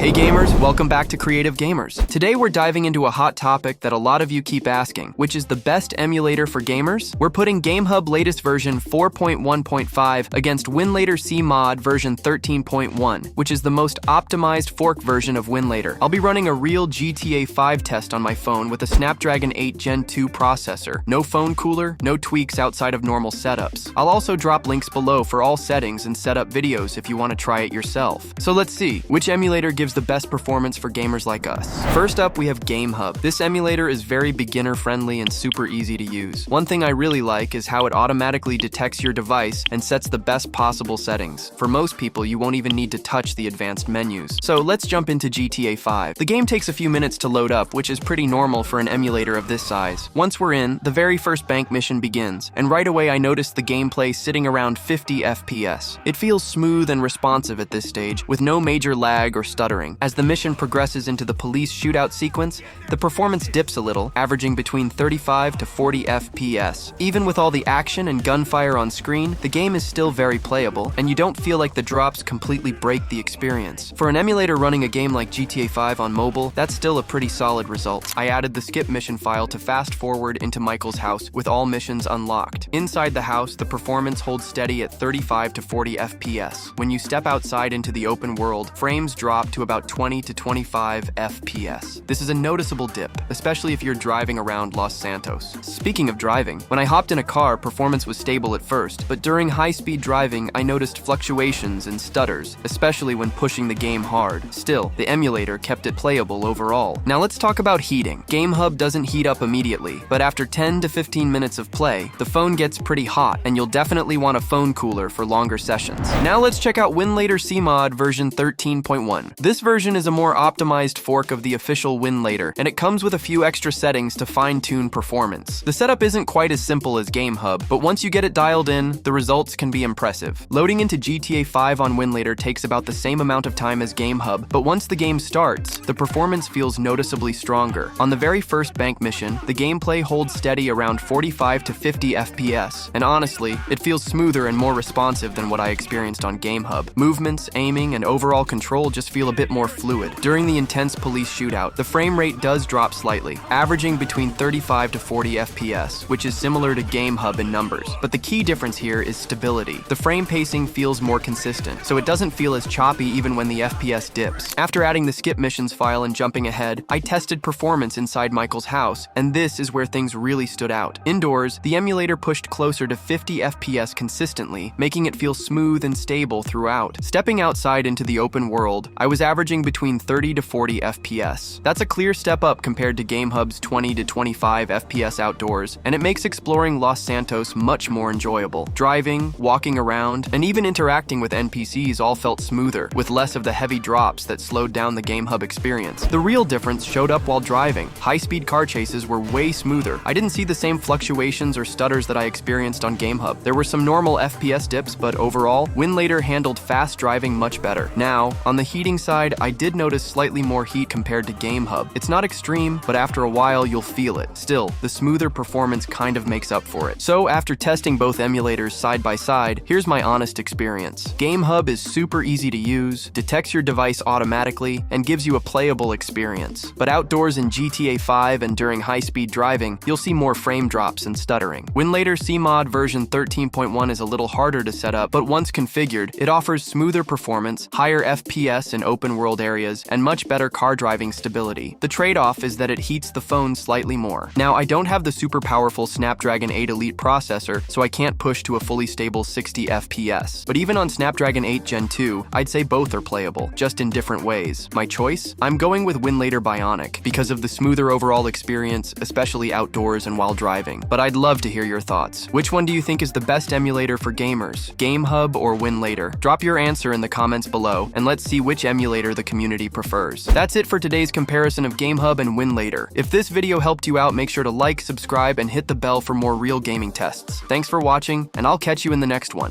Hey gamers, welcome back to Creative Gamers. Today we're diving into a hot topic that a lot of you keep asking, which is the best emulator for gamers? We're putting Gamehub latest version 4.1.5 against Winlator CMod version 13.1, which is the most optimized fork version of Winlator. I'll be running a real GTA 5 test on my phone with a Snapdragon 8 Gen 2 processor. No phone cooler, no tweaks outside of normal setups. I'll also drop links below for all settings and setup videos if you want to try it yourself. So let's see, which emulator gives the best performance for gamers like us. First up, we have Gamehub. This emulator is very beginner-friendly and super easy to use. One thing I really like is how it automatically detects your device and sets the best possible settings. For most people, you won't even need to touch the advanced menus. So let's jump into GTA 5. The game takes a few minutes to load up, which is pretty normal for an emulator of this size. Once we're in, the very first bank mission begins, and right away I noticed the gameplay sitting around 50 FPS. It feels smooth and responsive at this stage, with no major lag or stuttering. As the mission progresses into the police shootout sequence, the performance dips a little, averaging between 35 to 40 FPS. Even with all the action and gunfire on screen, the game is still very playable, and you don't feel like the drops completely break the experience. For an emulator running a game like GTA 5 on mobile, that's still a pretty solid result. I added the skip mission file to fast forward into Michael's house with all missions unlocked. Inside the house, the performance holds steady at 35 to 40 FPS. When you step outside into the open world, frames drop to about 20 to 25 FPS. This is a noticeable dip, especially if you're driving around Los Santos. Speaking of driving, when I hopped in a car, performance was stable at first, but during high-speed driving, I noticed fluctuations and stutters, especially when pushing the game hard. Still, the emulator kept it playable overall. Now let's talk about heating. Gamehub doesn't heat up immediately, but after 10 to 15 minutes of play, the phone gets pretty hot, and you'll definitely want a phone cooler for longer sessions. Now let's check out Winlator CMod version 13.1. This version is a more optimized fork of the official Winlator, and it comes with a few extra settings to fine-tune performance. The setup isn't quite as simple as Gamehub, but once you get it dialed in, the results can be impressive. Loading into GTA 5 on Winlator takes about the same amount of time as Gamehub, but once the game starts, the performance feels noticeably stronger. On the very first bank mission, the gameplay holds steady around 45 to 50 FPS, and honestly, it feels smoother and more responsive than what I experienced on Gamehub. Movements, aiming, and overall control just feel a bit more fluid. During the intense police shootout, the frame rate does drop slightly, averaging between 35 to 40 FPS, which is similar to Gamehub in numbers. But the key difference here is stability. The frame pacing feels more consistent, so it doesn't feel as choppy even when the FPS dips. After adding the skip missions file and jumping ahead, I tested performance inside Michael's house, and this is where things really stood out. Indoors, the emulator pushed closer to 50 FPS consistently, making it feel smooth and stable throughout. Stepping outside into the open world, I was averaging between 30 to 40 FPS. That's a clear step up compared to Gamehub's 20 to 25 FPS outdoors, and it makes exploring Los Santos much more enjoyable. Driving, walking around, and even interacting with NPCs all felt smoother, with less of the heavy drops that slowed down the Gamehub experience. The real difference showed up while driving. High-speed car chases were way smoother. I didn't see the same fluctuations or stutters that I experienced on Gamehub. There were some normal FPS dips, but overall, Winlator handled fast driving much better. Now, on the heating side, I did notice slightly more heat compared to Gamehub. It's not extreme, but after a while you'll feel it. Still, the smoother performance kind of makes up for it. So after testing both emulators side by side, here's my honest experience. Gamehub is super easy to use, detects your device automatically, and gives you a playable experience. But outdoors in GTA 5 and during high-speed driving, you'll see more frame drops and stuttering. Winlator CMod version 13.1 is a little harder to set up, but once configured, it offers smoother performance, higher FPS in open-world areas, and much better car driving stability. The trade-off is that it heats the phone slightly more. Now, I don't have the super powerful Snapdragon 8 Elite processor, so I can't push to a fully stable 60 FPS. But even on Snapdragon 8 Gen 2, I'd say both are playable, just in different ways. My choice? I'm going with Winlator Bionic, because of the smoother overall experience, especially outdoors and while driving. But I'd love to hear your thoughts. Which one do you think is the best emulator for gamers? Gamehub or Winlator? Drop your answer in the comments below, and let's see which emulator the community prefers. That's it for today's comparison of Gamehub and Winlator. If this video helped you out, make sure to like, subscribe, and hit the bell for more real gaming tests. Thanks for watching, and I'll catch you in the next one.